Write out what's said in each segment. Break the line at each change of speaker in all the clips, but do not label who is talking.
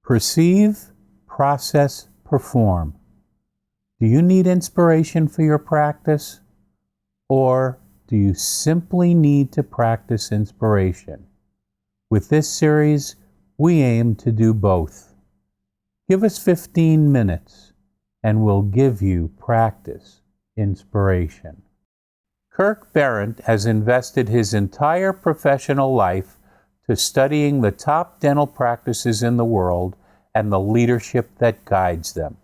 Perceive, process, perform. Do you need inspiration for your practice? Or do you simply need to practice inspiration? With this series, we aim to do both. Give us 15 minutes and we'll give you practice inspiration. Kirk Behrendt has invested his entire professional life to studying the top dental practices in the world and the leadership that guides them.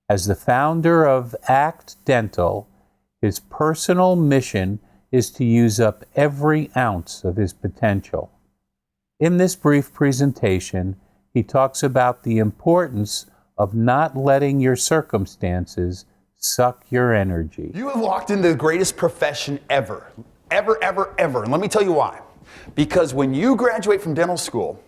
As the founder of ACT Dental, his personal mission is to use up every ounce of his potential. In this brief presentation, he talks about the importance of not letting your circumstances suck your energy.
You have walked into the greatest profession ever. Ever. And let me tell you why. Because when you graduate from dental school,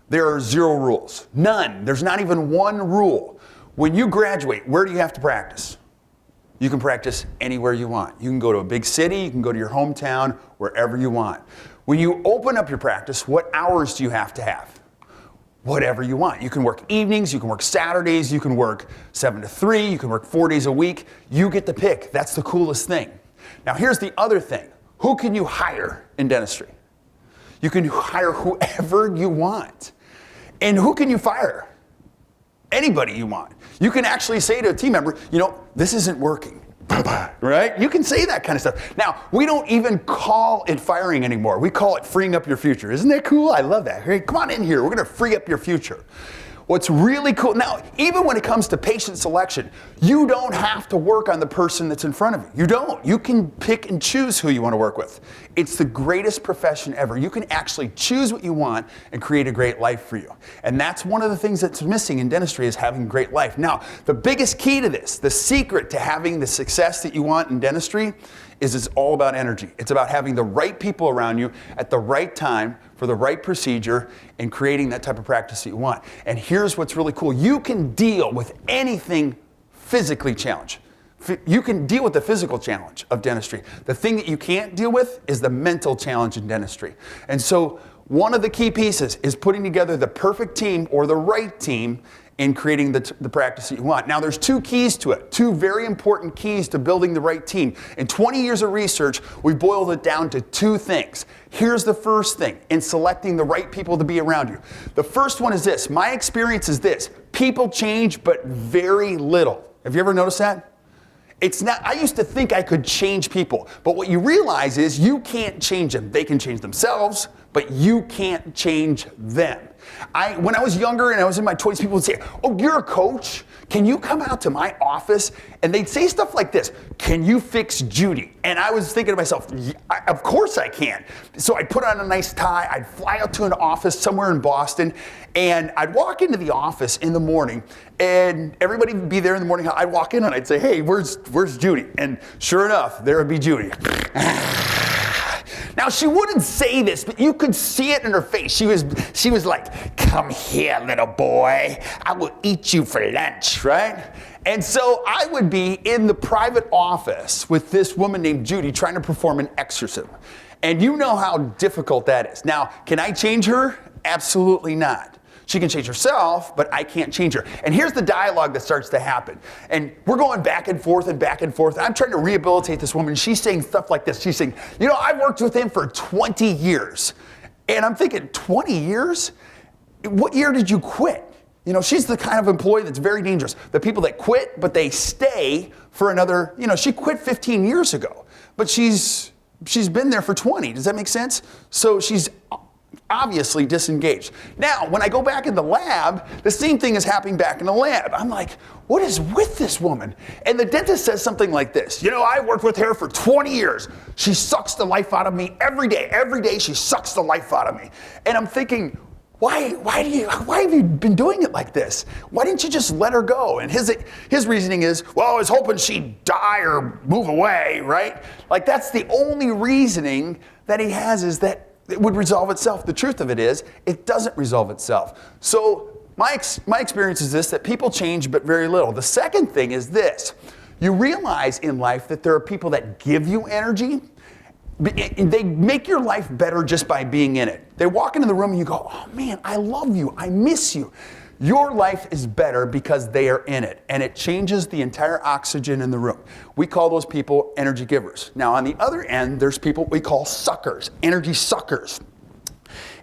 there are 0 rules. None. There's not even one rule. When you graduate, where do you have to practice? You can practice anywhere you want. You can go to a big city, you can go to your hometown, wherever you want. When you open up your practice, what hours do you have to have? Whatever you want. You can work evenings, you can work Saturdays, you can work 7 to 3, you can work 4 days a week. You get to pick. That's the coolest thing. Now here's the other thing. Who can you hire in dentistry? You can hire whoever you want. And who can you fire? Anybody you want. You can actually say to a team member, you know, this isn't working. Right? You can say that kind of stuff. Now, we don't even call it firing anymore. We call it freeing up your future. Isn't that cool? I love that. Hey, come on in here. We're going to free up your future. What's really cool, now, even when it comes to patient selection, you don't have to work on the person that's in front of you. You don't. You can pick and choose who you want to work with. It's the greatest profession ever. You can actually choose what you want and create a great life for you. And that's one of the things that's missing in dentistry is having a great life. Now, the biggest key to this, the secret to having the success that you want in dentistry is it's all about energy. It's about having the right people around you at the right time for the right procedure and creating that type of practice that you want. And here's what's really cool. You can deal with anything physically challenged. You can deal with the physical challenge of dentistry. The thing that you can't deal with is the mental challenge in dentistry. And so one of the key pieces is putting together the perfect team or the right team in creating the practice that you want. Now there's 2 keys to it, 2 very important keys to building the right team. In 20 years of research, we boiled it down to 2 things. Here's the first thing in selecting the right people to be around you. The first one is this, my experience is this, people change but very little. Have you ever noticed that? It's not, I used to think I could change people, but what you realize is you can't change them. They can change themselves, but you can't change them. When I was younger and I was in my 20s, people would say, oh, you're a coach? Can you come out to my office? And they'd say stuff like this, can you fix Judy? And I was thinking to myself, of course I can. So I'd put on a nice tie, I'd fly out to an office somewhere in Boston, and I'd walk into the office in the morning, and everybody would be there in the morning. I'd walk in and I'd say, hey, where's Judy? And sure enough, there would be Judy. Now, she wouldn't say this, but you could see it in her face. She was like, come here, little boy. I will eat you for lunch, right? And so I would be in the private office with this woman named Judy trying to perform an exorcism. And you know how difficult that is. Now, can I change her? Absolutely not. She can change herself, but I can't change her. And here's the dialogue that starts to happen. And we're going back and forth and back and forth. I'm trying to rehabilitate this woman. She's saying stuff like this. She's saying, you know, I've worked with him for 20 years. And I'm thinking, 20 years? What year did you quit? You know, she's the kind of employee that's very dangerous. The people that quit, but they stay for another, you know, she quit 15 years ago, but she's been there for 20. Does that make sense? So she's obviously disengaged. Now, when I go back in the lab, the same thing is happening back in the lab. I'm like, what is with this woman? And the dentist says something like this, you know, I worked with her for 20 years. She sucks the life out of me every day. Every day she sucks the life out of me. And I'm thinking, why have you been doing it like this? Why didn't you just let her go? And his reasoning is, well, I was hoping she'd die or move away, right? Like that's the only reasoning that he has, is that it would resolve itself. The truth of it is, it doesn't resolve itself. So my experience is this, that people change but very little. The second thing is this, you realize in life that there are people that give you energy. They make your life better just by being in it. They walk into the room and you go, oh man, I love you, I miss you. Your life is better because they are in it, and it changes the entire oxygen in the room. We call those people energy givers. Now, on the other end, there's people we call suckers, energy suckers.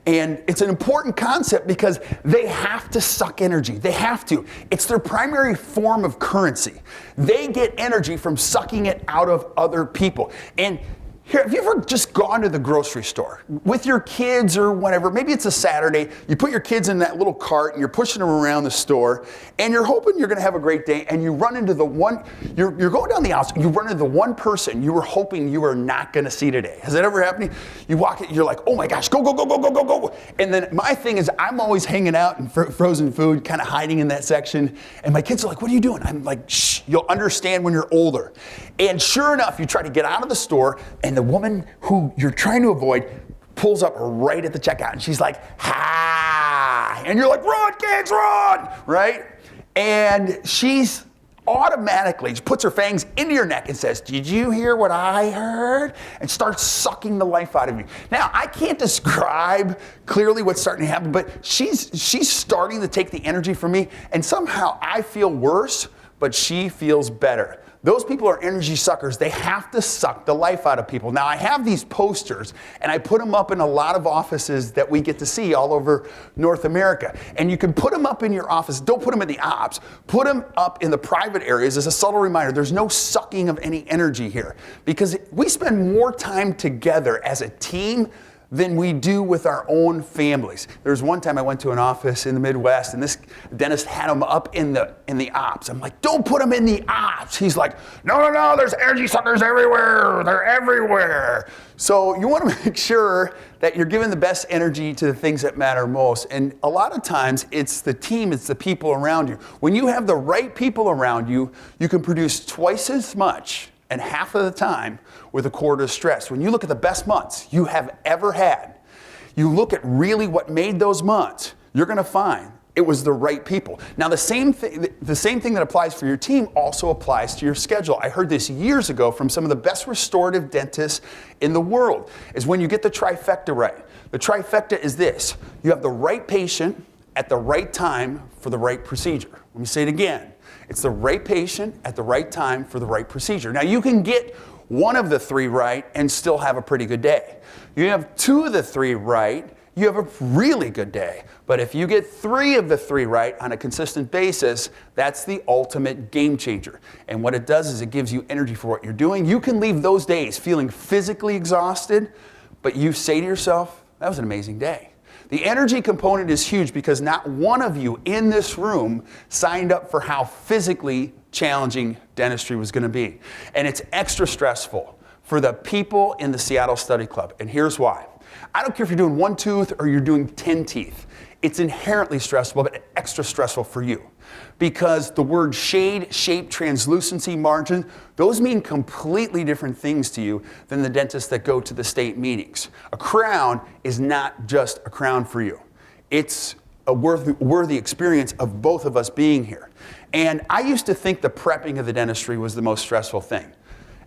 And it's an important concept because they have to suck energy. They have to. It's their primary form of currency. They get energy from sucking it out of other people. And here, have you ever just gone to the grocery store with your kids or whatever? Maybe it's a Saturday. You put your kids in that little cart and you're pushing them around the store and you're hoping you're going to have a great day, and you run into the one, you're going down the aisle, you run into the one person you were hoping you were not going to see today. Has that ever happened to you? You walk in, you're like, oh my gosh, go, go, go, go, go, go, go. And then my thing is I'm always hanging out in frozen food, kind of hiding in that section. And my kids are like, what are you doing? I'm like, shh, you'll understand when you're older. And sure enough, you try to get out of the store, and the woman who you're trying to avoid pulls up right at the checkout, and she's like, hi. And you're like, run, kids, run, right? And she's automatically just puts her fangs into your neck and says, did you hear what I heard? And starts sucking the life out of you. Now, I can't describe clearly what's starting to happen, but she's starting to take the energy from me, and somehow I feel worse, but she feels better. Those people are energy suckers. They have to suck the life out of people. Now, I have these posters, and I put them up in a lot of offices that we get to see all over North America. And you can put them up in your office. Don't put them in the ops. Put them up in the private areas as a subtle reminder. There's no sucking of any energy here, because we spend more time together as a team than we do with our own families. There was one time I went to an office in the Midwest, and this dentist had them up in the ops. I'm like, don't put them in the ops. He's like, no, there's energy suckers everywhere. They're everywhere. So you want to make sure that you're giving the best energy to the things that matter most. And a lot of times it's the team, it's the people around you. When you have the right people around you, you can produce twice as much and half of the time with a quarter stress. When you look at the best months you have ever had, you look at really what made those months, you're going to find it was the right people. Now, the same thing that applies for your team also applies to your schedule. I heard this years ago from some of the best restorative dentists in the world, is when you get the trifecta right. The trifecta is this: you have the right patient at the right time for the right procedure. Let me say it again. It's the right patient at the right time for the right procedure. Now, you can get one of the three right and still have a pretty good day. You have two of the three right, you have a really good day. But if you get three of the three right on a consistent basis, that's the ultimate game changer. And what it does is it gives you energy for what you're doing. You can leave those days feeling physically exhausted, but you say to yourself, that was an amazing day. The energy component is huge because not one of you in this room signed up for how physically challenging dentistry was going to be. And it's extra stressful for the people in the Seattle Study Club. And here's why. I don't care if you're doing one tooth or you're doing 10 teeth. It's inherently stressful, but extra stressful for you. Because the word shade, shape, translucency, margin, those mean completely different things to you than the dentists that go to the state meetings. A crown is not just a crown for you. It's a worthy experience of both of us being here. And I used to think the prepping of the dentistry was the most stressful thing.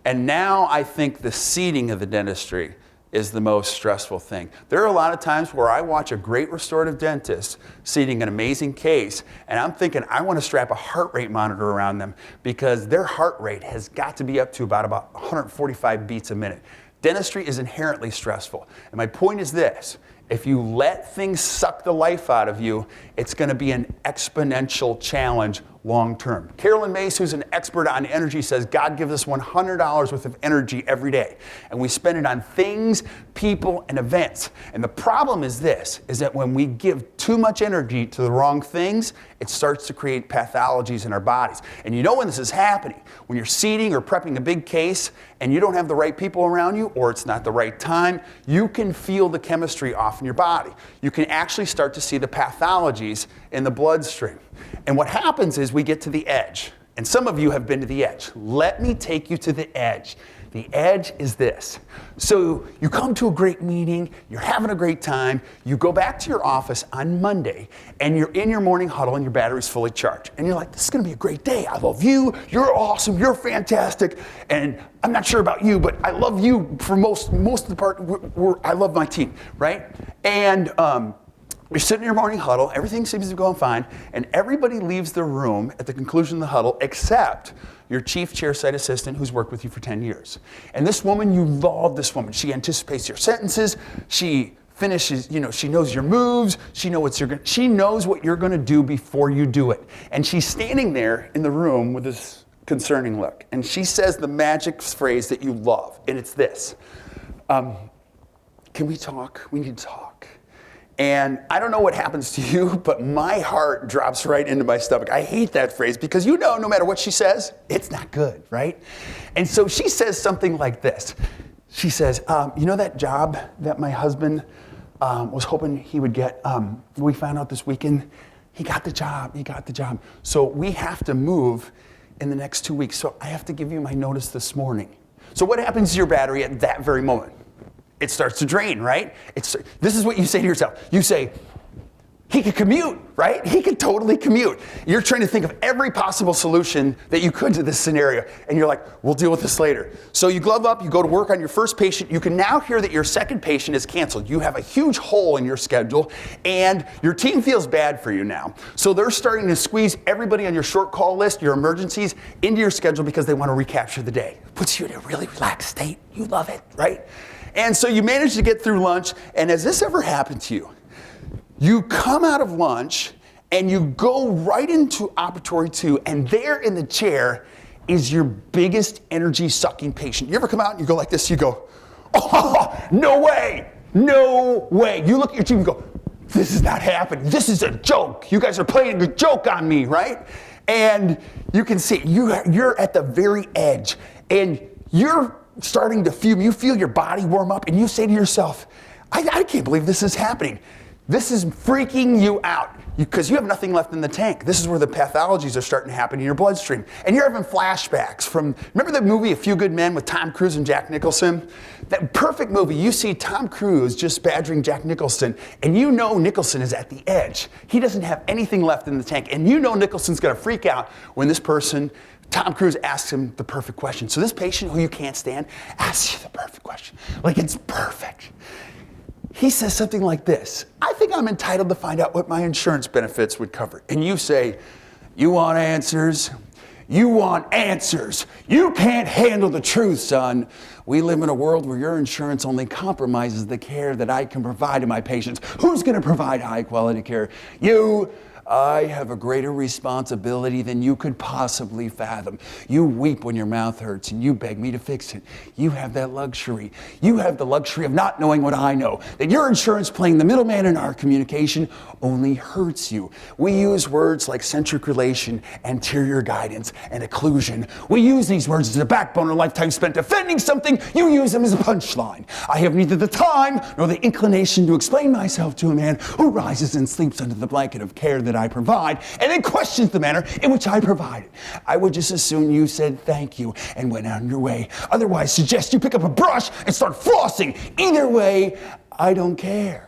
And now I think the seating of the dentistry is the most stressful thing. There are a lot of times where I watch a great restorative dentist seating an amazing case, and I'm thinking I want to strap a heart rate monitor around them because their heart rate has got to be up to about 145 beats a minute. Dentistry is inherently stressful. And my point is this: if you let things suck the life out of you, it's going to be an exponential challenge long term. Carolyn Mace, who's an expert on energy, says God gives us $100 worth of energy every day, and we spend it on things, people, and events. And the problem is this, is that when we give too much energy to the wrong things, it starts to create pathologies in our bodies. And you know when this is happening, when you're seating or prepping a big case and you don't have the right people around you, or it's not the right time, you can feel the chemistry off in your body. You can actually start to see the pathologies in the bloodstream. And what happens is we get to the edge. And some of you have been to the edge. Let me take you to the edge. The edge is this. So you come to a great meeting, you're having a great time, you go back to your office on Monday, and you're in your morning huddle and your battery's fully charged. And you're like, this is gonna be a great day. I love you, you're awesome, you're fantastic. And I'm not sure about you, but I love you for most of the part. I love my team, right? And You're sitting in your morning huddle, everything seems to be going fine, and everybody leaves the room at the conclusion of the huddle except your chief chairside assistant who's worked with you for 10 years. And this woman, you love this woman. She anticipates your sentences, she finishes, she knows your moves, she knows what you're gonna do before you do it. And she's standing there in the room with this concerning look. And she says the magic phrase that you love, and it's this. Can we talk? We need to talk. And I don't know what happens to you, but my heart drops right into my stomach. I hate that phrase because no matter what she says, it's not good, right? And so she says something like this. She says, you know that job that my husband was hoping he would get, we found out this weekend, he got the job. So we have to move in the next 2 weeks. So I have to give you my notice this morning. So what happens to your battery at that very moment? It starts to drain, right? This is what you say to yourself. You say, he could commute, right? He could totally commute. You're trying to think of every possible solution that you could to this scenario. And you're like, we'll deal with this later. So you glove up, you go to work on your first patient. You can now hear that your second patient is canceled. You have a huge hole in your schedule and your team feels bad for you now. So they're starting to squeeze everybody on your short call list, your emergencies, into your schedule because they want to recapture the day. Puts you in a really relaxed state. You love it, right? And so you manage to get through lunch, and has this ever happened to you? You come out of lunch, and you go right into operatory 2, and there in the chair is your biggest energy-sucking patient. You ever come out and you go like this, you go, oh, no way, no way. You look at your team and go, this is not happening. This is a joke. You guys are playing a joke on me, right? And you can see you're at the very edge, and you're starting to fume. You feel your body warm up, and you say to yourself, I can't believe this is happening. This is freaking you out because you have nothing left in the tank. This is where the pathologies are starting to happen in your bloodstream. And you're having flashbacks from, remember the movie A Few Good Men with Tom Cruise and Jack Nicholson? That perfect movie, you see Tom Cruise just badgering Jack Nicholson, and you know Nicholson is at the edge. He doesn't have anything left in the tank, and you know Nicholson's gonna freak out when this person, Tom Cruise, asks him the perfect question. So this patient who you can't stand asks you the perfect question. Like it's perfect. He says something like this, I think I'm entitled to find out what my insurance benefits would cover. And you say, you want answers? You want answers. You can't handle the truth, son. We live in a world where your insurance only compromises the care that I can provide to my patients. Who's going to provide high quality care? You. I have a greater responsibility than you could possibly fathom. You weep when your mouth hurts and you beg me to fix it. You have that luxury. You have the luxury of not knowing what I know, that your insurance playing the middleman in our communication only hurts you. We use words like centric relation, anterior guidance, and occlusion. We use these words as a backbone of a lifetime spent defending something. You use them as a punchline. I have neither the time nor the inclination to explain myself to a man who rises and sleeps under the blanket of care that I provide, and then questions the manner in which I provide it. I would just assume you said thank you and went on your way. Otherwise, suggest you pick up a brush and start flossing. Either way, I don't care.